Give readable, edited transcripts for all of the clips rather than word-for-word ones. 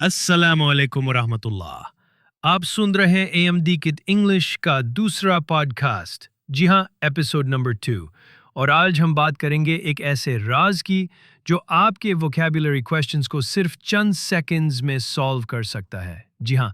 अस्सलामु अलैकुम वरहमतुल्लाह। आप सुन रहे हैं AMD किट इंग्लिश का दूसरा पॉडकास्ट, जी हाँ, एपिसोड नंबर 2। और आज हम बात करेंगे एक ऐसे राज की जो आपके वोकैबुलरी क्वेश्चंस को सिर्फ चंद सेकंड्स में सॉल्व कर सकता है। जी हाँ,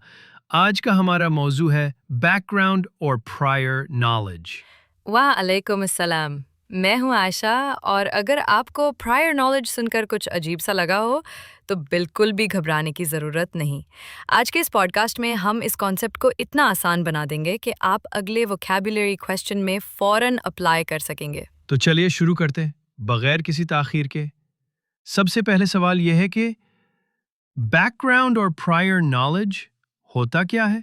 आज का हमारा मौजू है बैकग्राउंड और प्रायर नॉलेज। वाह अलैकुम अस्सलाम। मैं हूँ आयशा, और अगर आपको प्रायर नॉलेज सुनकर कुछ अजीब सा लगा हो तो बिल्कुल भी घबराने की ज़रूरत नहीं। आज के इस पॉडकास्ट में हम इस कॉन्सेप्ट को इतना आसान बना देंगे कि आप अगले वोकैबुलरी क्वेश्चन में फ़ौरन अप्लाई कर सकेंगे। तो चलिए शुरू करते हैं बगैर किसी ताखीर के। सबसे पहले सवाल यह है कि बैकग्राउंड और प्रायर नॉलेज होता क्या है?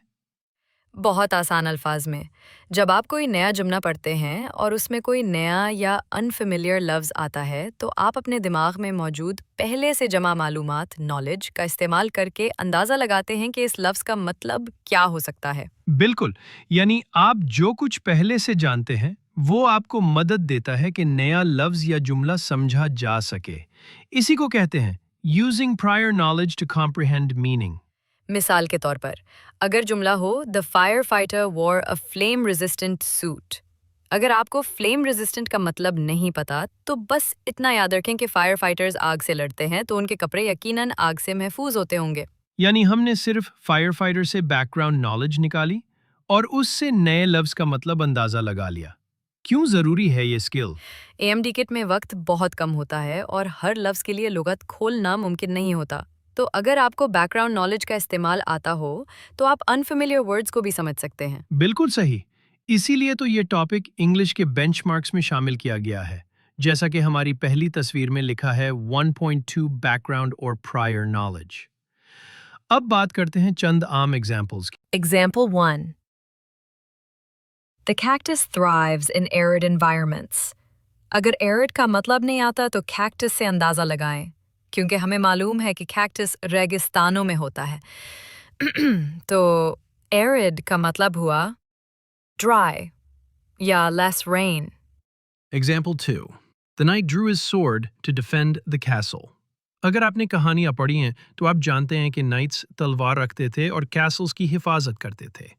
बहुत आसान अल्फाज में, जब आप कोई नया जुमला पढ़ते हैं और उसमें कोई नया या अनफेमिलियर लफ्ज़ आता है तो आप अपने दिमाग में मौजूद पहले से जमा मालूमात नॉलेज का इस्तेमाल करके अंदाज़ा लगाते हैं कि इस लफ्ज़ का मतलब क्या हो सकता है। बिल्कुल, यानी आप जो कुछ पहले से जानते हैं वो आपको मदद देता है कि नया लफ्ज या जुमला समझा जा सके। इसी को कहते हैं using prior knowledge to comprehend meaning. मिसाल के तौर पर, अगर जुमला हो the firefighter wore a flame resistant suit, अगर आपको फ्लेम रेजिस्टेंट का मतलब नहीं पता तो बस इतना याद रखें कि फायर फाइटर्स आग से लड़ते हैं तो उनके कपड़े यकीनन आग से महफूज होते होंगे। यानी हमने सिर्फ फायर फाइटर से बैकग्राउंड नॉलेज निकाली और उससे नए लफ्ज का मतलब अंदाजा लगा लिया। क्यों जरूरी है ये स्किल? AMD किट में वक्त बहुत कम होता है और हर लफ्ज़ के लिए लुगत खोलना मुमकिन नहीं होता। तो अगर आपको बैकग्राउंड नॉलेज का इस्तेमाल आता हो तो आप अनफेमिलियर वर्ड्स को भी समझ सकते हैं। बिल्कुल सही। इसीलिए तो ये टॉपिक इंग्लिश के बेंचमार्क्स में शामिल किया गया है, जैसा कि हमारी पहली तस्वीर में लिखा है 1.2 बैकग्राउंड और प्रायर नॉलेज। अब बात करते हैं चंद आम एग्जाम्पल्स की। Example 1. The cactus thrives in arid environments. अगर arid का मतलब नहीं आता तो cactus से अंदाज़ा लगाएं, क्योंकि हमें मालूम है कि cactus रेगिस्तानों में होता है। तो arid का मतलब हुआ dry या less rain. Example 2. The knight drew his sword to defend the castle. अगर आपने कहानियां पढ़ी हैं तो आप जानते हैं कि नाइट्स तलवार रखते थे और कैसल्स की हिफाजत करते थे।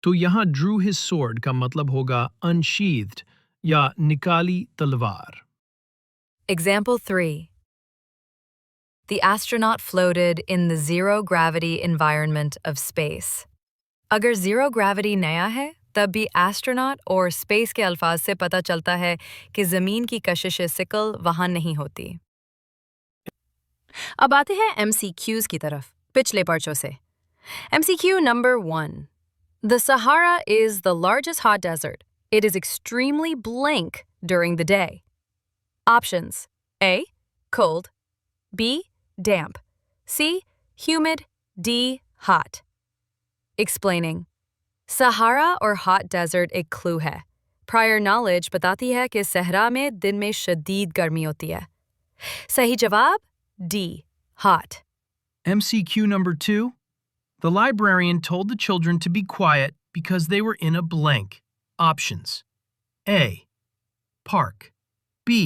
तो यहाँ drew his sword का मतलब होगा unsheathed या निकाली तलवार। Example 3. The astronaut floated in the zero-gravity environment of space. अगर zero gravity नया है, तब भी astronaut और space के अल्फाज से पता चलता है कि ज़मीन की कशिश सिकल वहाँ नहीं होती। अब आते हैं MCQs की तरफ, पिछले पर्चों से। MCQ number 1. The Sahara is the largest hot desert. It is extremely blank during the day. Options: A. Cold, B. Damp, C. Humid, D. Hot. Explaining. Sahara और hot desert एक clue है। Prior knowledge बताती है कि सहरा में दिन में शदीद गर्मी होती है। सही जवाब D. Hot. MCQ number 2. The librarian told the children to be quiet because they were in a blank. Options: A. Park, B.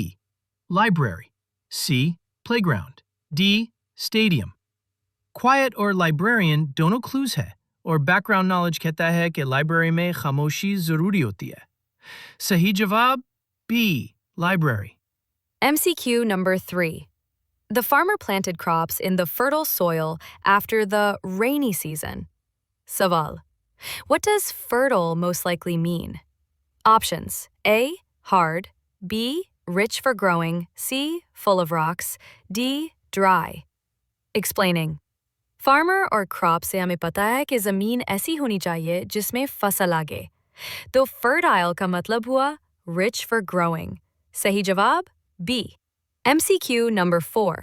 Library, C. Playground, D. Stadium. Quiet और librarian दोनों clues है और background knowledge कहता है कि library में खामोशी ज़रूरी होती है। सही जवाब B. Library. MCQ number 3. The farmer planted crops in the fertile soil after the rainy season. Saval. What does fertile most likely mean? Options: A. Hard, B. Rich for growing, C. Full of rocks, D. Dry. Explaining. Farmer और crop से हमें पता है कि ज़मीन ऐसी होनी चाहिए जिसमें फसल आगे। तो fertile का मतलब हुआ rich for growing. सही जवाब B. MCQ number 4.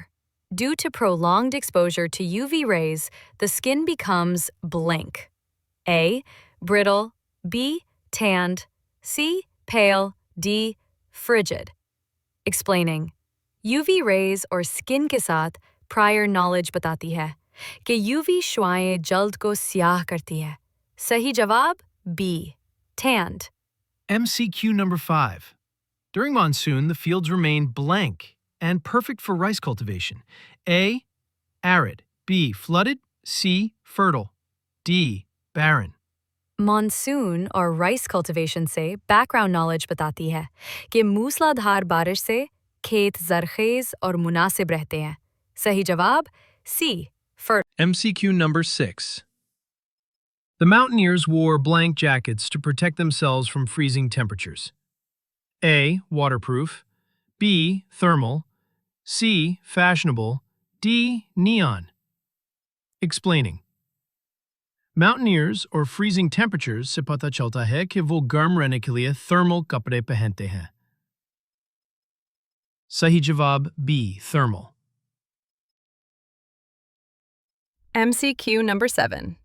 Due to prolonged exposure to UV rays, the skin becomes blank. A. Brittle, B. Tanned, C. Pale, D. Frigid. Explaining. UV rays और skin के साथ prior knowledge बताती है कि UV शुआएं जल्द को स्याह करती है। सही जवाब B. Tanned. MCQ number 5. During monsoon, the fields remain blank and perfect for rice cultivation. A. Arid, B. Flooded. C. Fertile. D. Barren. Monsoon और राइस कल्टीवेशन से बैकग्राउंड नॉलेज बताती है कि मूसलाधार बारिश से खेत जरखेज और मुनासिब रहते हैं। सही जवाब सी फर्ट। MCQ number 6. The mountaineers wore blank jackets to protect themselves from freezing temperatures. A. Waterproof. B. Thermal. C. Fashionable. D. Neon. Explaining. Mountaineers or freezing temperatures से पता चलता है कि वो गर्म रहने के लिए thermal कपड़े पहनते हैं। सही जवाब B. Thermal. MCQ number 7.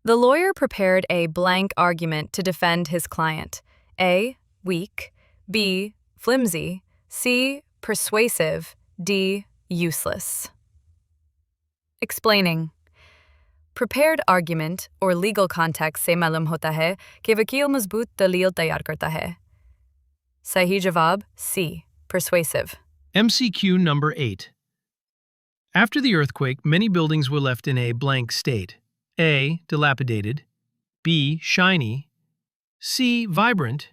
The lawyer prepared a blank argument to defend his client. A. Weak. B. Flimsy. C. Persuasive. D. Useless. Explaining. Prepared argument or legal context से मालूम होता है कि वकील मजबूत दलील तैयार करता है। सही जवाब C. Persuasive. MCQ number 8. After the earthquake, many buildings were left in a blank state. A. Dilapidated. B. Shiny. C. Vibrant.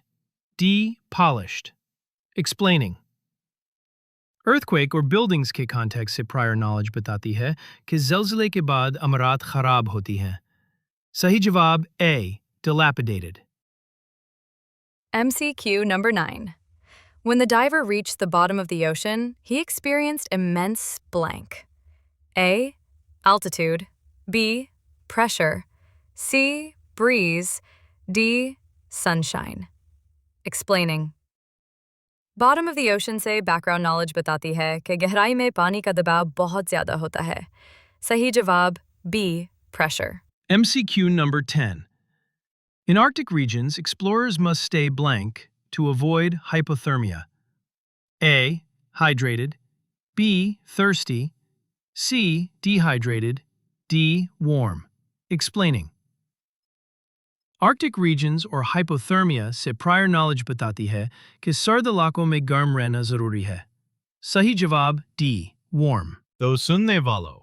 D. Polished. Explaining. Earthquake or buildings के context से prior knowledge बताती है कि ज़लज़ले के बाद अमरात खराब होती हैं। सही जवाब A. Dilapidated. MCQ number 9. When the diver reached the bottom of the ocean, he experienced immense blank. A. Altitude. B. Pressure. C. Breeze. D. Sunshine. Explaining. Bottom of the ocean से background knowledge बताती है कि गहराई में पानी का दबाव बहुत ज़्यादा होता है। सही जवाब B. Pressure. MCQ number 10. In Arctic regions, explorers must stay blank to avoid hypothermia. A. Hydrated. B. Thirsty. C. Dehydrated. D. Warm. Explaining. Arctic regions or hypothermia से prior knowledge बताती है कि सर्द इलाकों में गर्म रहना जरूरी है। सही जवाब D. Warm. तो सुनने वालों,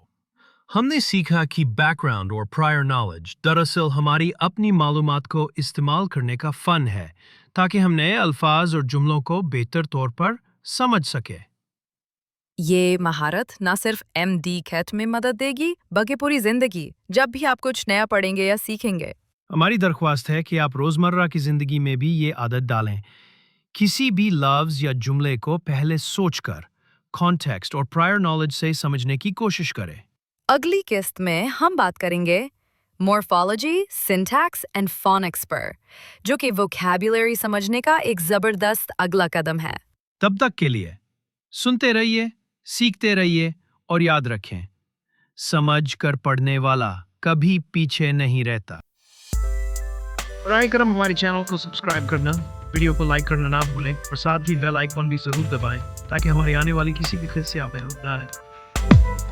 हमने सीखा कि background or prior knowledge दरअसल हमारी अपनी मालूमात को इस्तेमाल करने का फन है ताकि हम नए अल्फाज और जुमलों को बेहतर तौर पर समझ सके। ये महारत ना सिर्फ MD कैट में मदद देगी बल्कि पूरी जिंदगी जब भी आप कुछ नया पढ़ेंगे या सीखेंगे। हमारी दरख्वास्त है कि आप रोज़मर्रा की ज़िंदगी में भी ये आदत डालें। किसी भी लफ्ज़ या जुमले को पहले सोचकर, कॉन्टेक्स्ट और प्रायर नॉलेज से समझने की कोशिश करें। अगली किस्त में हम बात करेंगे मॉर्फोलॉजी, सिंटैक्स एंड फोनिक्स पर, जो कि वोकैबुलरी समझने का एक ज़बरदस्त अगला कदम है। तब तक के लिए सुनते रहिए, सीखते रहिए और याद रखें, समझ कर पढ़ने वाला कभी पीछे नहीं रहता। और करम हमारे चैनल को सब्सक्राइब करना, वीडियो को लाइक करना ना भूलें और साथ ही बेल आइकन भी जरूर दबाएं ताकि हमारी आने वाली किसी भी किस्त से आप महरूम ना रहें।